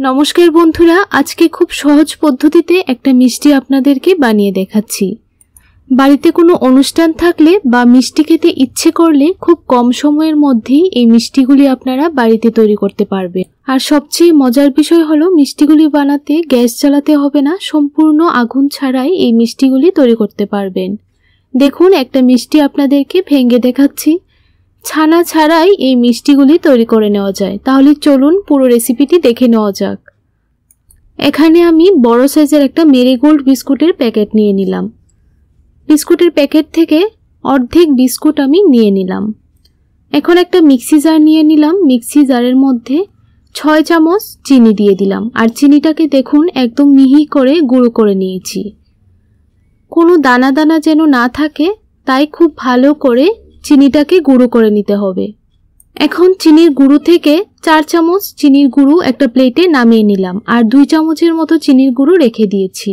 নমস্কার বন্ধুরা, আজকে খুব সহজ পদ্ধতিতে একটা মিষ্টি আপনাদেরকে বানিয়ে দেখাচ্ছি। বাড়িতে কোনো অনুষ্ঠান থাকলে বা মিষ্টি খেতে ইচ্ছে করলে খুব কম সময়ের মধ্যেই এই মিষ্টিগুলি আপনারা বাড়িতে তৈরি করতে পারবেন। আর সবচেয়ে মজার বিষয় হলো মিষ্টিগুলি বানাতে গ্যাস জ্বালাতে হবে না, সম্পূর্ণ আগুন ছাড়াই এই মিষ্টিগুলি তৈরি করতে পারবেন। দেখুন, একটা মিষ্টি আপনাদেরকে ভেঙে দেখাচ্ছি। ছানা ছাড়াই এই মিষ্টিগুলি তৈরি করে নেওয়া যায়। তাহলে চলুন পুরো রেসিপিটি দেখে নেওয়া যাক। এখানে আমি বড় সাইজের একটা মেরিগোল্ড বিস্কুটের প্যাকেট নিয়ে নিলাম। বিস্কুটের প্যাকেট থেকে অর্ধেক বিস্কুট আমি নিয়ে নিলাম। এখন একটা মিক্সি জার নিয়ে নিলাম। মিক্সি জারের মধ্যে 6 চামচ চিনি দিয়ে দিলাম। আর চিনিটাকে দেখুন একদম মিহি করে গুঁড়ো করে নিয়েছি। কোনো দানা দানা যেন না থাকে, তাই খুব ভালো করে চিনিটাকে গুঁড়ো করে নিতে হবে। এখন চিনির গুঁড়ো থেকে 4 চামচ চিনির গুঁড়ো একটা প্লেটে নামিয়ে নিলাম আর 2 চামচের মতো চিনির গুঁড়ো রেখে দিয়েছি।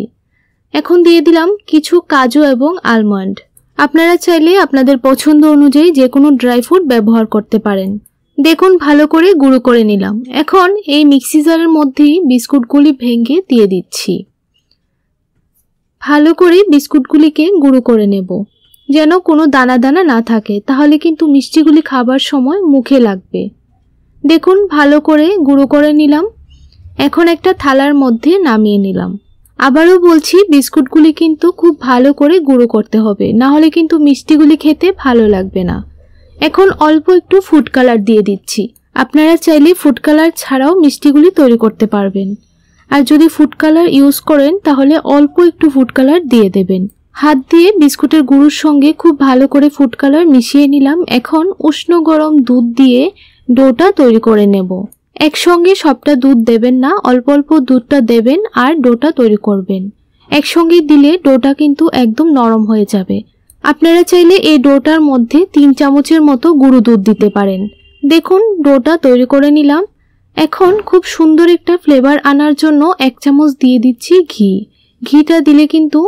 এখন দিয়ে দিলাম কিছু কাজু এবং আলমন্ড। আপনারা চাইলে আপনাদের পছন্দ অনুযায়ী যে কোনো ড্রাই ফ্রুট ব্যবহার করতে পারেন। দেখুন, ভালো করে গুঁড়ো করে নিলাম। এখন এই মিক্সি জারের মধ্যেই বিস্কুটগুলি ভেঙে দিয়ে দিচ্ছি। ভালো করে বিস্কুটগুলিকে গুঁড়ো করে নেব, যেন কোনো দানা দানা না থাকে, তাহলে কিন্তু মিষ্টিগুলি খাবার সময় মুখে লাগবে। দেখুন, ভালো করে গুঁড়ো করে নিলাম। এখন একটা থালার মধ্যে নামিয়ে নিলাম। আবারও বলছি, বিস্কুটগুলি কিন্তু খুব ভালো করে গুঁড়ো করতে হবে, না হলে কিন্তু মিষ্টিগুলি খেতে ভালো লাগবে না। এখন অল্প একটু ফুড কালার দিয়ে দিচ্ছি। আপনারা চাইলে ফুড কালার ছাড়াও মিষ্টিগুলি তৈরি করতে পারবেন। আর যদি ফুড কালার ইউজ করেন তাহলে অল্প একটু ফুড কালার দিয়ে দেবেন। হাত দিয়ে বিস্কুটের গুঁড়োর সঙ্গে খুব ভালো করে ফুড কালার মিশিয়ে নিলাম। এখন উষ্ণ গরম দুধ দিয়ে ডোটা তৈরি করে নেব। একসঙ্গে সবটা দুধ দেবেন না, অল্প অল্প দুধটা দেবেন আর ডোটা তৈরি করবেন। একসঙ্গে দিলে ডোটা কিন্তু একদম নরম হয়ে যাবে। আপনারা চাইলে এই ডোটার মধ্যে 3 চামচের মতো গুঁড়ো দুধ দিতে পারেন। দেখুন, ডোটা তৈরি করে নিলাম। এখন খুব সুন্দর একটা ফ্লেভার আনার জন্য 1 চামচ দিয়ে দিচ্ছি ঘি। ঘিটা দিলে কিন্তু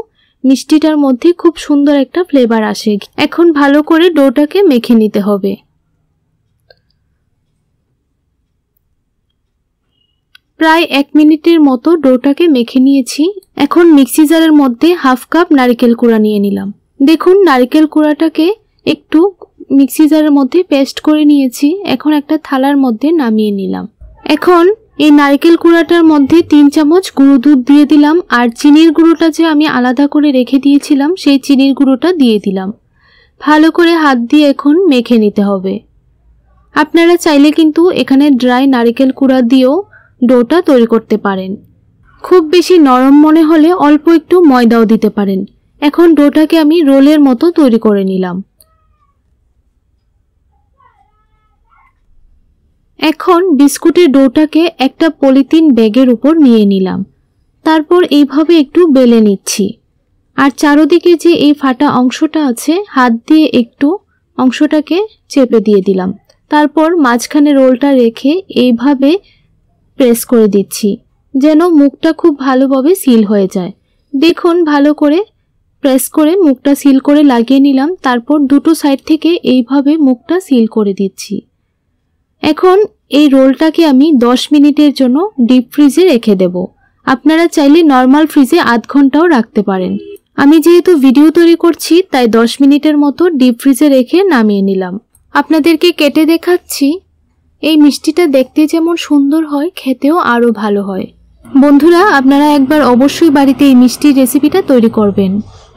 মিষ্টিটার মধ্যে খুব সুন্দর একটা ফ্লেভার আসে। এখন ভালো করে ডোটাকে মেখে নিতে হবে। প্রায় 1 মিনিটের মতো ডোটাকে মেখে নিয়েছি। এখন মিক্সি জারের মধ্যে 1/2 কাপ নারকেল কুড়া নিয়ে নিলাম। দেখুন, নারকেল কুড়াটাকে একটু মিক্সি জারের মধ্যে পেস্ট করে নিয়েছি। এখন একটা থালার মধ্যে নামিয়ে নিলাম। এখন এই নারকেল কুড়াটার মধ্যে 3 চামচ গুঁড়ো দুধ দিয়ে দিলাম আর চিনির গুঁড়োটা যে আমি আলাদা করে রেখে দিয়েছিলাম সেই চিনির গুঁড়োটা দিয়ে দিলাম। ভালো করে হাত দিয়ে এখন মেখে নিতে হবে। আপনারা চাইলে কিন্তু এখানে ড্রাই নারকেল কুড়া দিয়েও ডোটা তৈরি করতে পারেন। খুব বেশি নরম মনে হলে অল্প একটু ময়দাও দিতে পারেন। এখন ডোটাকে আমি রোলের মতো তৈরি করে নিলাম। এখন বিস্কুটের ডোটাকে একটা পলিথিন ব্যাগের উপর নিয়ে নিলাম। তারপর এইভাবে একটু বেলে নিচ্ছি। আর চারদিকে যে এই ফাটা অংশটা আছে, হাত দিয়ে একটু অংশটাকে চেপে দিয়ে দিলাম। তারপর মাঝখানে রোলটা রেখে এইভাবে প্রেস করে দিচ্ছি, যেন মুখটা খুব ভালোভাবে সিল হয়ে যায়। দেখুন, ভালো করে প্রেস করে মুখটা সিল করে লাগিয়ে নিলাম। তারপর দুটো সাইড থেকে এইভাবে মুখটা সিল করে দিচ্ছি। এখন এই রোলটাকে আমি 10 মিনিটের জন্য ডিপ ফ্রিজে রেখে দেব। আপনারা চাইলে নর্মাল ফ্রিজে আধ ঘন্টাও রাখতে পারেন। আমি যেহেতু ভিডিও তৈরি করছি তাই 10 মিনিটের মতো ডিপ ফ্রিজে রেখে নামিয়ে নিলাম। আপনাদেরকে কেটে দেখাচ্ছি। এই মিষ্টিটা দেখতে যেমন সুন্দর হয়, খেতেও আরো ভালো হয়। বন্ধুরা, আপনারা একবার অবশ্যই বাড়িতে এই মিষ্টির রেসিপিটা তৈরি করবেন।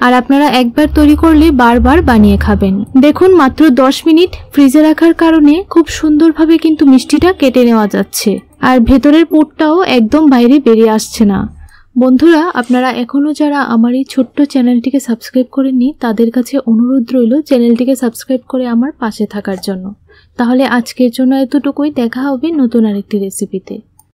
আর আপনারা একবার তৈরি করলে বারবার বানিয়ে খাবেন। দেখুন, মাত্র 10 মিনিট ফ্রিজে রাখার কারণে খুব সুন্দরভাবে কিন্তু মিষ্টিটা কেটে নেওয়া যাচ্ছে। আর ভেতরের পুরটাও একদম বাইরে বেরিয়ে আসছে না। বন্ধুরা, আপনারা এখনো যারা আমার এই ছোট্ট চ্যানেলটিকে সাবস্ক্রাইব করেননি তাদের কাছে অনুরোধ রইল চ্যানেলটিকে সাবস্ক্রাইব করে আমার পাশে থাকার জন্য। তাহলে আজকের জন্য এতটুকুই। দেখা হবে নতুন আরেকটি রেসিপিতে।